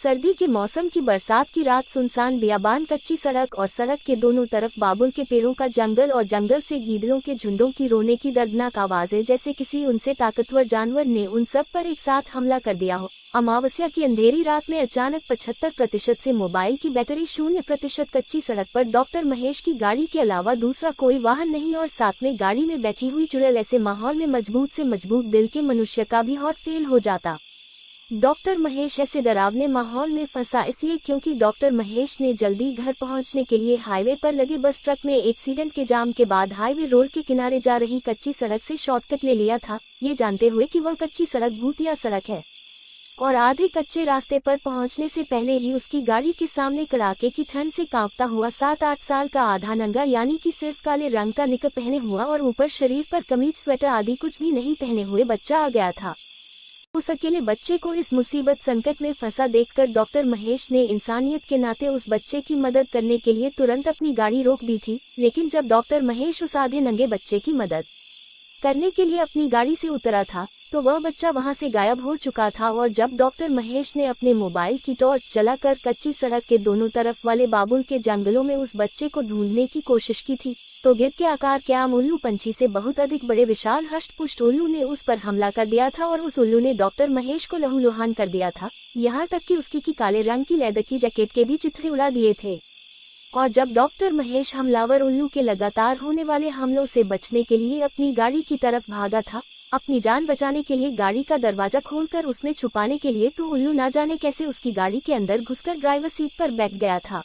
सर्दी के मौसम की बरसात की रात, सुनसान बियाबान, कच्ची सड़क और सड़क के दोनों तरफ बाबुल के पेड़ों का जंगल और जंगल से गीदड़ों के झुंडों की रोने की दर्दनाक आवाजें, जैसे किसी उनसे ताकतवर जानवर ने उन सब पर एक साथ हमला कर दिया हो। अमावस्या की अंधेरी रात में अचानक 75% से मोबाइल की बैटरी 0%। कच्ची सड़क पर डॉक्टर महेश की गाड़ी के अलावा दूसरा कोई वाहन नहीं और साथ में गाड़ी में बैठी हुई चुड़ैल। ऐसे माहौल में मजबूत से मजबूत दिल के मनुष्य का भी हार्ट फेल हो जाता। डॉक्टर महेश ऐसे डरावने माहौल में फंसा इसलिए क्योंकि डॉक्टर महेश ने जल्दी घर पहुंचने के लिए हाईवे पर लगे बस ट्रक में एक्सीडेंट के जाम के बाद हाईवे रोड के किनारे जा रही कच्ची सड़क से शॉर्टकट ले लिया था, ये जानते हुए कि वह कच्ची सड़क भूतिया सड़क है और आधे कच्चे रास्ते पर पहुंचने से पहले ही उसकी गाड़ी के सामने कड़ाके की ठंड से कांपता हुआ 7-8 साल का आधा नंगा, यानी कि सिर्फ काले रंग का निकर पहने हुआ और ऊपर शरीर पर कमीज, स्वेटर आदि कुछ भी नहीं पहने हुए बच्चा आ गया था। उस अकेले बच्चे को इस मुसीबत संकट में फंसा देखकर डॉक्टर महेश ने इंसानियत के नाते उस बच्चे की मदद करने के लिए तुरंत अपनी गाड़ी रोक दी थी। लेकिन जब डॉक्टर महेश उस आधे नंगे बच्चे की मदद करने के लिए अपनी गाड़ी से उतरा था तो वह बच्चा वहां से गायब हो चुका था। और जब डॉक्टर महेश ने अपने मोबाइल की टॉर्च जलाकर कच्ची सड़क के दोनों तरफ वाले बाबुल के जंगलों में उस बच्चे को ढूंढने की कोशिश की थी तो गिद्ध के आकार के आम उल्लू पंछी से बहुत अधिक बड़े विशाल हष्ट-पुष्ट उल्लू ने उस पर हमला कर दिया था और उस उल्लू ने डॉक्टर महेश को लहूलुहान कर दिया था, यहाँ तक कि उसकी की काले रंग की लेदर की जैकेट के भी चिथड़े उड़ा दिए थे। और जब डॉक्टर महेश हमलावर उल्लू के लगातार होने वाले हमलों से बचने के लिए अपनी गाड़ी की तरफ भागा था, अपनी जान बचाने के लिए गाड़ी का दरवाजा खोलकर उसमें छुपाने के लिए, तो उल्लू ना जाने कैसे उसकी गाड़ी के अंदर घुसकर ड्राइवर सीट पर बैठ गया था।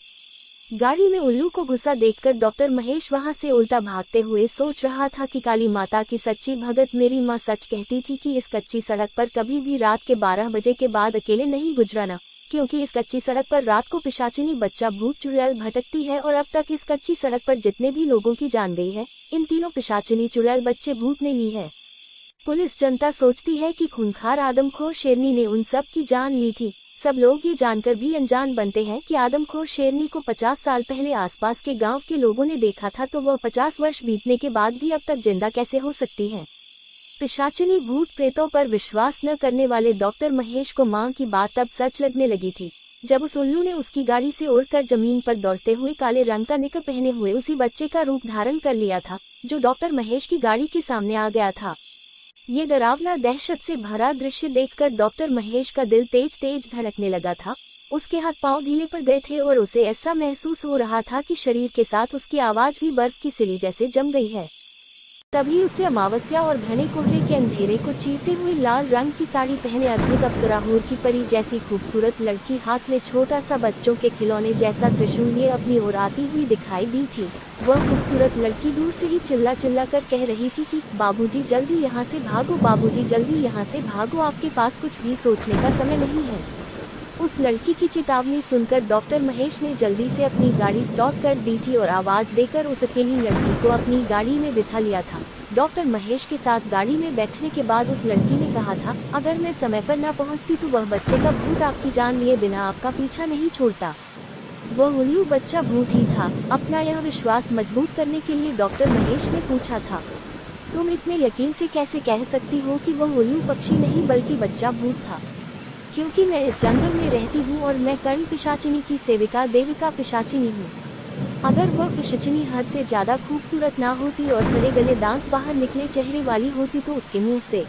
गाड़ी में उल्लू को घुसा देखकर डॉक्टर महेश वहां से उल्टा भागते हुए सोच रहा था कि काली माता की सच्ची भगत मेरी माँ सच कहती थी कि इस कच्ची सड़क पर कभी भी रात के 12 बजे के बाद अकेले नहीं गुजरना, क्योंकि इस कच्ची सड़क पर रात को पिशाचिनी बच्चा भूत चुड़ैल भटकती है और अब तक इस कच्ची सड़क पर जितने भी लोगों की जान गई है, इन तीनों पिशाचिनी चुड़ैल बच्चे भूत ने ली है। पुलिस जनता सोचती है कि खूंखार आदमखोर शेरनी ने उन सब की जान ली थी। सब लोग ये जानकर भी अनजान बनते हैं कि आदमखोर शेरनी को 50 साल पहले आसपास के गांव के लोगों ने देखा था, तो वह 50 वर्ष बीतने के बाद भी अब तक जिंदा कैसे हो सकती है। पिशाचिनी भूत प्रेतों पर विश्वास न करने वाले डॉक्टर महेश को मां की बात अब सच लगने लगी थी। जब उस उल्लू ने उसकी गाड़ी से उड़कर जमीन पर दौड़ते हुए काले रंग का निकर पहने हुए उसी बच्चे का रूप धारण कर लिया था जो डॉक्टर महेश की गाड़ी के सामने आ गया था। ये डरावना दहशत से भरा दृश्य देखकर डॉक्टर महेश का दिल तेज तेज धड़कने लगा था। उसके हाथ पांव ढीले पड़ गए थे और उसे ऐसा महसूस हो रहा था कि शरीर के साथ उसकी आवाज भी बर्फ की सिली जैसे जम गई है। तभी उसे अमावस्या और घने कोहरे के अंधेरे को चीरते हुए लाल रंग की साड़ी पहने अद्भुत अप्सरा हूर की परी जैसी खूबसूरत लड़की हाथ में छोटा सा बच्चों के खिलौने जैसा त्रिशूल लिए अपनी ओर आती हुई दिखाई दी थी। वह खूबसूरत लड़की दूर से ही चिल्ला चिल्ला कर कह रही थी कि बाबूजी जल्दी यहाँ से भागो, बाबूजी जल्दी यहाँ से भागो, आपके पास कुछ भी सोचने का समय नहीं है। उस लड़की की चेतावनी सुनकर डॉक्टर महेश ने जल्दी से अपनी गाड़ी स्टॉप कर दी थी और आवाज देकर उस अकेली लड़की को अपनी गाड़ी में बिठा लिया था। डॉक्टर महेश के साथ गाड़ी में बैठने के बाद उस लड़की ने कहा था, अगर मैं समय पर न पहुंचती तो वह बच्चे का भूत आपकी जान लिए बिना आपका पीछा नहीं छोड़ता। वह उल्लू बच्चा भूत ही था। अपना यह विश्वास मजबूत करने के लिए डॉक्टर महेश ने पूछा था, तुम इतने यकीन से कैसे कह सकती हो कि वह उल्लू पक्षी नहीं बल्कि बच्चा भूत था? क्योंकि मैं इस जंगल में रहती हूँ और मैं कर्ण पिशाचिनी की सेविका देविका पिशाचिनी हूँ। अगर वह पिशाचिनी हद से ज्यादा खूबसूरत ना होती और सड़े गले दांत बाहर निकले चेहरे वाली होती तो उसके मुंह से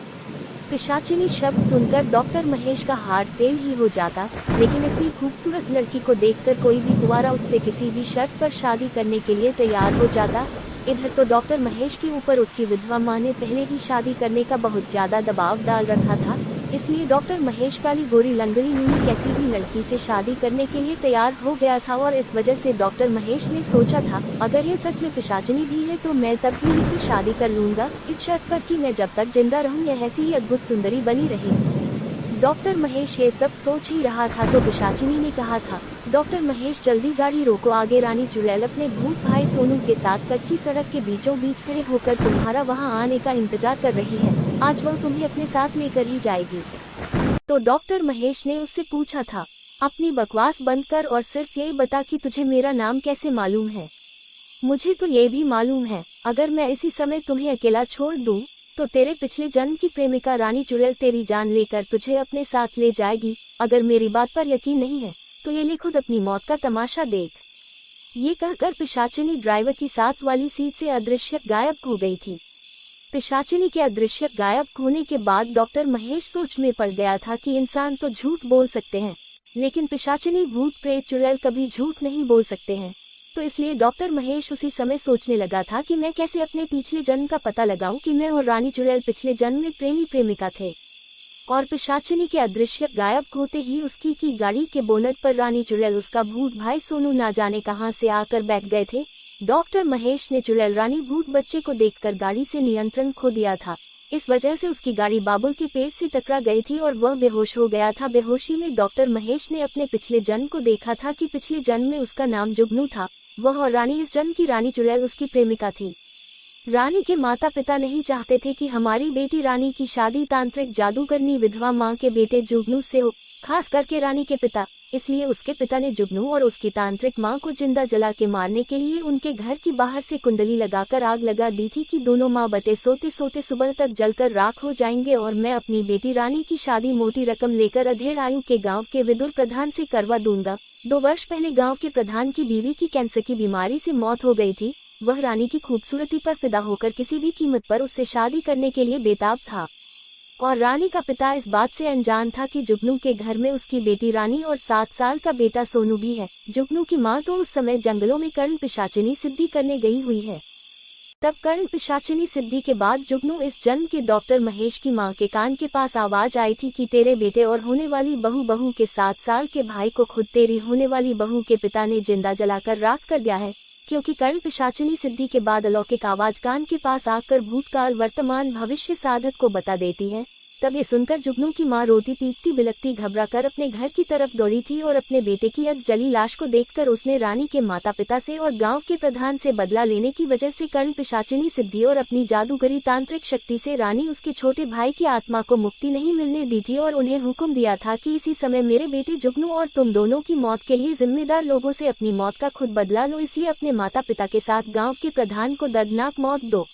पिशाचिनी शब्द सुनकर डॉक्टर महेश का हार्ट फेल ही हो जाता। लेकिन इतनी खूबसूरत लड़की को देखकर कोई भी कुंवारा उससे किसी भी शर्त पर शादी करने के लिए तैयार हो जाता। इधर तो डॉक्टर महेश के ऊपर उसकी विधवा मां ने पहले ही शादी करने का बहुत ज्यादा दबाव डाल रखा था, इसलिए डॉक्टर महेश काली गोरी लंगड़ी नीली कैसी भी लड़की से शादी करने के लिए तैयार हो गया था। और इस वजह से डॉक्टर महेश ने सोचा था, अगर ये सच में पिशाचिनी भी है तो मैं तब भी इसे शादी कर लूंगा, इस शर्त पर कि मैं जब तक जिंदा रहूं यह ऐसी ही अद्भुत सुंदरी बनी रहे। डॉक्टर महेश ये सब सोच ही रहा था तो पिशाचिनी ने कहा था, डॉक्टर महेश जल्दी गाड़ी रोको, आगे रानी चुड़ैल अपने भूत भाई सोनू के साथ कच्ची सड़क के बीचों बीच खड़े होकर तुम्हारा वहां आने का इंतजार कर रही है, आज वह तुम्हें अपने साथ लेकर ही जाएगी। तो डॉक्टर महेश ने उससे पूछा था, अपनी बकवास बंद कर और सिर्फ ये बता कि तुझे मेरा नाम कैसे मालूम है? मुझे तो ये भी मालूम है, अगर मैं इसी समय तुम्हें अकेला छोड़ दूं तो तेरे पिछले जन्म की प्रेमिका रानी चुड़ैल तेरी जान लेकर तुझे अपने साथ ले जाएगी। अगर मेरी बात पर यकीन नहीं है तो ये ले खुद अपनी मौत का तमाशा देख। ये कहकर पिशाचिनी ड्राइवर की साथ वाली सीट से अदृश्य गायब हो गई थी। पिशाचिनी के अदृश्य गायब होने के बाद डॉक्टर महेश सोच में पड़ गया था कि इंसान तो झूठ बोल सकते हैं, लेकिन पिशाचिनी भूत प्रेत चुड़ैल कभी झूठ नहीं बोल सकते हैं। तो इसलिए डॉक्टर महेश उसी समय सोचने लगा था कि मैं कैसे अपने पिछले जन्म का पता लगाऊं कि मैं और रानी चुड़ैल पिछले जन्म में प्रेमी प्रेमिका थे। और पिशाचिनी के अदृश्य गायब होते ही उसकी की गाड़ी के बोनट पर रानी चुड़ैल उसका भूत भाई सोनू ना जाने कहां से आकर बैठ गए थे। डॉक्टर महेश ने चुड़ैल रानी भूत बच्चे को देखकर गाड़ी से नियंत्रण खो दिया था। इस वजह से उसकी गाड़ी बाबुल के पेड़ से टकरा गई थी और वह बेहोश हो गया था। बेहोशी में डॉक्टर महेश ने अपने पिछले जन्म को देखा था कि पिछले जन्म में उसका नाम जुगनू था। वह और रानी इस जन्म की रानी चुड़ैल उसकी प्रेमिका थी। रानी के माता पिता नहीं चाहते थे कि हमारी बेटी रानी की शादी तांत्रिक जादूगरनी विधवा माँ के बेटे जुगनू से हो, खास करके रानी के पिता। इसलिए उसके पिता ने जुगनू और उसकी तांत्रिक माँ को जिंदा जला के मारने के लिए उनके घर की बाहर से कुंडली लगाकर आग लगा दी थी कि दोनों माँ बटे सोते सोते सुबह तक जलकर राख हो जाएंगे और मैं अपनी बेटी रानी की शादी मोटी रकम लेकर अधेड़ आयु के गाँव के विदुर प्रधान से करवा दूंगा। 2 वर्ष पहले गांव के प्रधान की बीवी की कैंसर की बीमारी से मौत हो गई थी। वह रानी की खूबसूरती पर फिदा होकर किसी भी कीमत पर उससे शादी करने के लिए बेताब था और रानी का पिता इस बात से अनजान था कि जुगनू के घर में उसकी बेटी रानी और 7 साल का बेटा सोनू भी है। जुगनू की माँ तो उस समय जंगलों में कर्ण पिशाचिनी सिद्धि करने गई हुई है। तब कर्ण पिशाचिनी सिद्धि के बाद जुगनू इस जन्म के डॉक्टर महेश की मां के कान के पास आवाज आई थी कि तेरे बेटे और होने वाली बहू के 7 साल के भाई को खुद तेरी होने वाली बहू के पिता ने जिंदा जलाकर राख कर दिया है। क्योंकि कर्ण पिशाचिनी सिद्धि के बाद अलौकिक आवाज कान के पास आकर भूतकाल वर्तमान भविष्य साधक को बता देती है। तब ये सुनकर जुगनू की माँ रोती पीटती बिलखती घबराकर अपने घर की तरफ दौड़ी थी और अपने बेटे की अध जली लाश को देखकर उसने रानी के माता पिता से और गांव के प्रधान से बदला लेने की वजह से कर्ण पिशाचिनी सिद्धि और अपनी जादूगरी तांत्रिक शक्ति से रानी उसके छोटे भाई की आत्मा को मुक्ति नहीं मिलने दी थी और उन्हें हुक्म दिया था कि इसी समय मेरे बेटे जुगनू और तुम दोनों की मौत के लिए जिम्मेदार लोगों से अपनी मौत का खुद बदला लो। इसलिए अपने माता पिता के साथ गाँव के प्रधान को दर्दनाक मौत दो।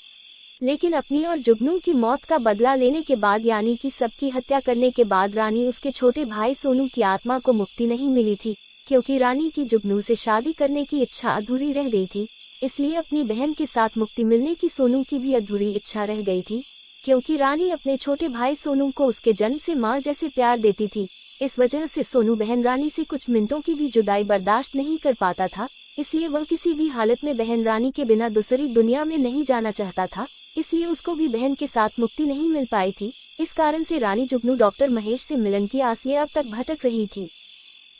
लेकिन अपनी और जुगनू की मौत का बदला लेने के बाद यानी कि सबकी हत्या करने के बाद रानी उसके छोटे भाई सोनू की आत्मा को मुक्ति नहीं मिली थी, क्योंकि रानी की जुगनू से शादी करने की इच्छा अधूरी रह गई थी। इसलिए अपनी बहन के साथ मुक्ति मिलने की सोनू की भी अधूरी इच्छा रह गई थी, क्योंकि रानी अपने छोटे भाई सोनू को उसके जन्म से माँ जैसे प्यार देती थी। इस वजह से सोनू बहन रानी से कुछ मिनटों की भी जुदाई बर्दाश्त नहीं कर पाता था। इसलिए वह किसी भी हालत में बहन रानी के बिना दूसरी दुनिया में नहीं जाना चाहता था। इसलिए उसको भी बहन के साथ मुक्ति नहीं मिल पाई थी। इस कारण से रानी जुगनू डॉक्टर महेश से मिलन की आस में अब तक भटक रही थी।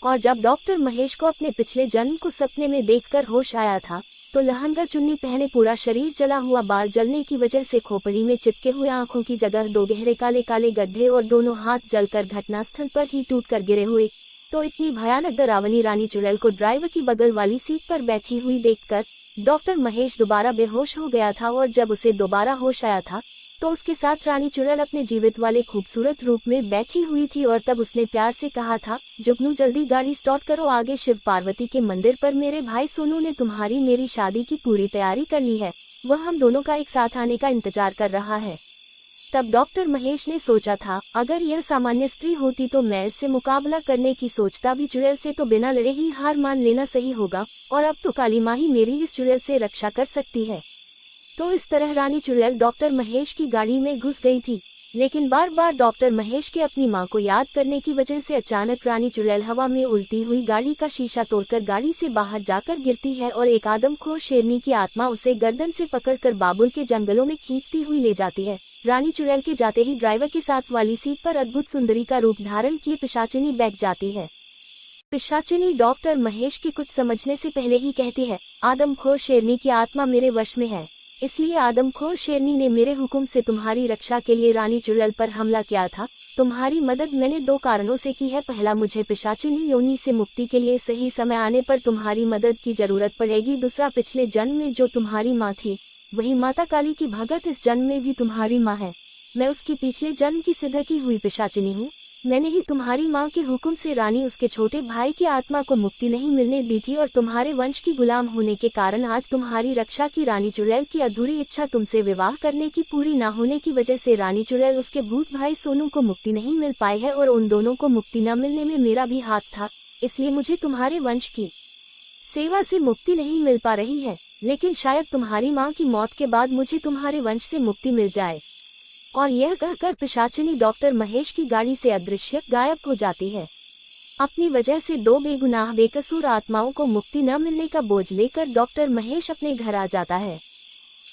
और जब डॉक्टर महेश को अपने पिछले जन्म को सपने में देखकर होश आया था तो लहंगा चुन्नी पहने पूरा शरीर जला हुआ, बाल जलने की वजह से खोपड़ी में चिपके हुए आंखों की जगह 2 गहरे काले काले गड्ढे और दोनों हाथ जलकर घटनास्थल पर ही टूटकर गिरे हुए। तो इतनी भयानक डरावनी रानी चुड़ैल को ड्राइवर की बगल वाली सीट पर बैठी हुई देखकर डॉक्टर महेश दोबारा बेहोश हो गया था और जब उसे दोबारा होश आया था तो उसके साथ रानी चुड़ैल अपने जीवित वाले खूबसूरत रूप में बैठी हुई थी और तब उसने प्यार से कहा था, जुगनू जल्दी गाड़ी स्टार्ट करो, आगे शिव पार्वती के मंदिर पर मेरे भाई सोनू ने तुम्हारी मेरी शादी की पूरी तैयारी कर ली है। वह हम दोनों का एक साथ आने का इंतजार कर रहा है। तब डॉक्टर महेश ने सोचा था, अगर यह सामान्य स्त्री होती तो मैं इससे मुकाबला करने की सोचता भी चुड़ैल से तो बिना लड़े ही हार मान लेना सही होगा और अब तो काली माँ ही मेरी इस चुड़ैल से रक्षा कर सकती है। तो इस तरह रानी चुड़ैल डॉक्टर महेश की गाड़ी में घुस गई थी। लेकिन बार बार डॉक्टर महेश के अपनी मां को याद करने की वजह से अचानक रानी चुड़ैल हवा में उड़ती हुई गाड़ी का शीशा तोड़कर गाड़ी से बाहर जाकर गिरती है और एक आदमखोर शेरनी की आत्मा उसे गर्दन से पकड़कर बाबुल के जंगलों में खींचती हुई ले जाती है। रानी चुड़ैल के जाते ही ड्राइवर के साथ वाली सीट पर अद्भुत सुंदरी का रूप धारण किए पिशाचिनी बैठ जाती है। पिशाचिनी डॉक्टर महेश की कुछ समझने से पहले ही कहती है, आदमखोर शेरनी की आत्मा मेरे वश में है, इसलिए आदमखोर शेरनी ने मेरे हुक्म से तुम्हारी रक्षा के लिए रानी चुड़ैल पर हमला किया था। तुम्हारी मदद मैंने 2 कारणों से की है। पहला, मुझे पिशाचिनी योनि से मुक्ति के लिए सही समय आने पर तुम्हारी मदद की जरूरत पड़ेगी। दूसरा, पिछले जन्म में जो तुम्हारी माँ थी वही माता काली की भगत इस जन्म में भी तुम्हारी माँ है। मैं उसकी पिछले जन्म की सिद्ध की हुई पिशाचिनी हूँ। मैंने ही तुम्हारी माँ के हुक्म से रानी उसके छोटे भाई की आत्मा को मुक्ति नहीं मिलने दी थी, और तुम्हारे वंश की गुलाम होने के कारण आज तुम्हारी रक्षा की रानी चुड़ैल की अधूरी इच्छा तुमसे विवाह करने की पूरी न होने की वजह से रानी चुड़ैल उसके भूत भाई सोनू को मुक्ति नहीं मिल पाई है, और उन दोनों को मुक्ति न मिलने में मेरा भी हाथ था, इसलिए मुझे तुम्हारे वंश की सेवा से मुक्ति नहीं मिल पा रही है। लेकिन शायद तुम्हारी माँ की मौत के बाद मुझे तुम्हारे वंश से मुक्ति मिल जाए। और यह कहकर पिशाचिनी डॉक्टर महेश की गाड़ी से अदृश्य गायब हो जाती है। अपनी वजह से दो बेगुनाह बेकसूर आत्माओं को मुक्ति न मिलने का बोझ लेकर डॉक्टर महेश अपने घर आ जाता है।